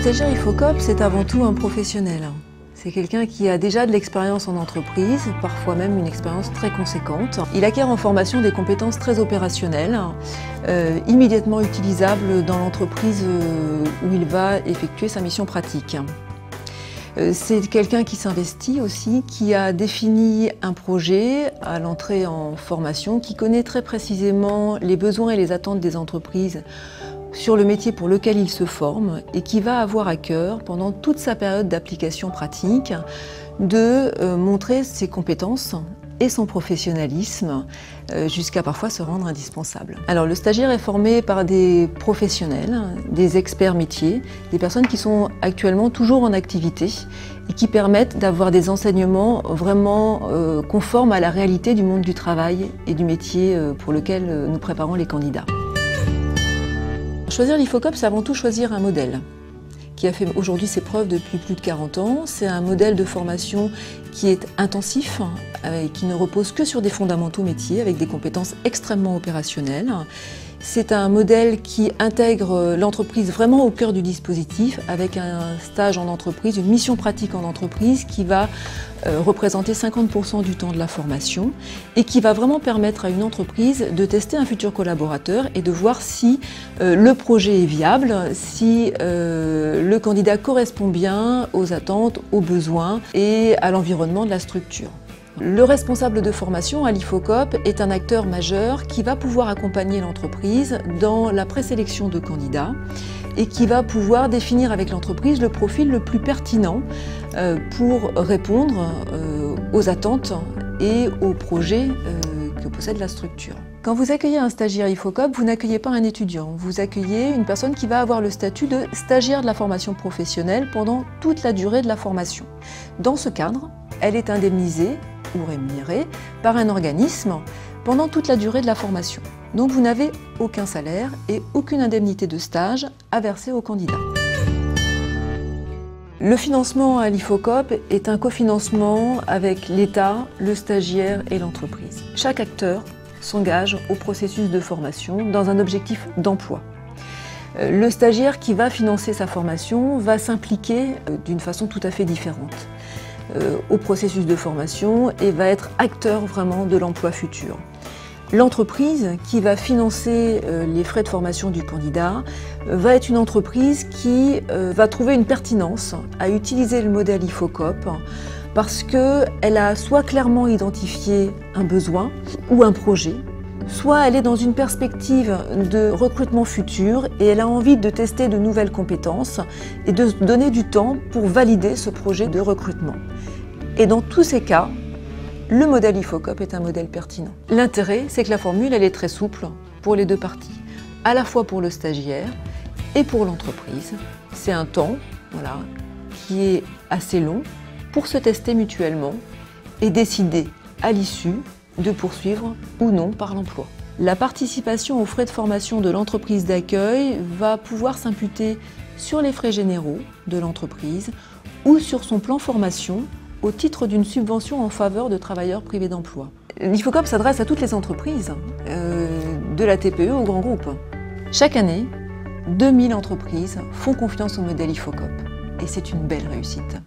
stagiaire IFOCOP, c'est avant tout un professionnel. C'est quelqu'un qui a déjà de l'expérience en entreprise, parfois même une expérience très conséquente. Il acquiert en formation des compétences très opérationnelles, immédiatement utilisables dans l'entreprise où il va effectuer sa mission pratique. C'est quelqu'un qui s'investit aussi, qui a défini un projet à l'entrée en formation, qui connaît très précisément les besoins et les attentes des entreprises sur le métier pour lequel il se forme et qui va avoir à cœur, pendant toute sa période d'application pratique, de montrer ses compétences et son professionnalisme jusqu'à parfois se rendre indispensable. Alors le stagiaire est formé par des professionnels, des experts métiers, des personnes qui sont actuellement toujours en activité et qui permettent d'avoir des enseignements vraiment conformes à la réalité du monde du travail et du métier pour lequel nous préparons les candidats. Choisir l'IFOCOP, c'est avant tout choisir un modèle qui a fait aujourd'hui ses preuves depuis plus de 40 ans. C'est un modèle de formation qui est intensif et qui ne repose que sur des fondamentaux métiers avec des compétences extrêmement opérationnelles. C'est un modèle qui intègre l'entreprise vraiment au cœur du dispositif avec un stage en entreprise, une mission pratique en entreprise qui va représenter 50% du temps de la formation et qui va vraiment permettre à une entreprise de tester un futur collaborateur et de voir si le projet est viable, si le candidat correspond bien aux attentes, aux besoins et à l'environnement de la structure. Le responsable de formation à l'IFOCOP est un acteur majeur qui va pouvoir accompagner l'entreprise dans la présélection de candidats et qui va pouvoir définir avec l'entreprise le profil le plus pertinent pour répondre aux attentes et aux projets que possède la structure. Quand vous accueillez un stagiaire IFOCOP, vous n'accueillez pas un étudiant, vous accueillez une personne qui va avoir le statut de stagiaire de la formation professionnelle pendant toute la durée de la formation. Dans ce cadre, elle est indemnisée ou rémunérée par un organisme pendant toute la durée de la formation. Donc vous n'avez aucun salaire et aucune indemnité de stage à verser au candidat. Le financement à l'IFOCOP est un cofinancement avec l'État, le stagiaire et l'entreprise. Chaque acteur s'engage au processus de formation dans un objectif d'emploi. Le stagiaire qui va financer sa formation va s'impliquer d'une façon tout à fait différente au processus de formation et va être acteur vraiment de l'emploi futur. L'entreprise qui va financer les frais de formation du candidat va être une entreprise qui va trouver une pertinence à utiliser le modèle IFOCOP parce qu'elle a soit clairement identifié un besoin ou un projet, soit elle est dans une perspective de recrutement futur et elle a envie de tester de nouvelles compétences et de se donner du temps pour valider ce projet de recrutement. Et dans tous ces cas, le modèle IFOCOP est un modèle pertinent. L'intérêt, c'est que la formule, elle est très souple pour les deux parties, à la fois pour le stagiaire et pour l'entreprise. C'est un temps qui est assez long pour se tester mutuellement et décider à l'issue de poursuivre ou non par l'emploi. La participation aux frais de formation de l'entreprise d'accueil va pouvoir s'imputer sur les frais généraux de l'entreprise ou sur son plan formation au titre d'une subvention en faveur de travailleurs privés d'emploi. L'IFOCOP s'adresse à toutes les entreprises, de la TPE au grand groupe. Chaque année, 2000 entreprises font confiance au modèle IFOCOP et c'est une belle réussite.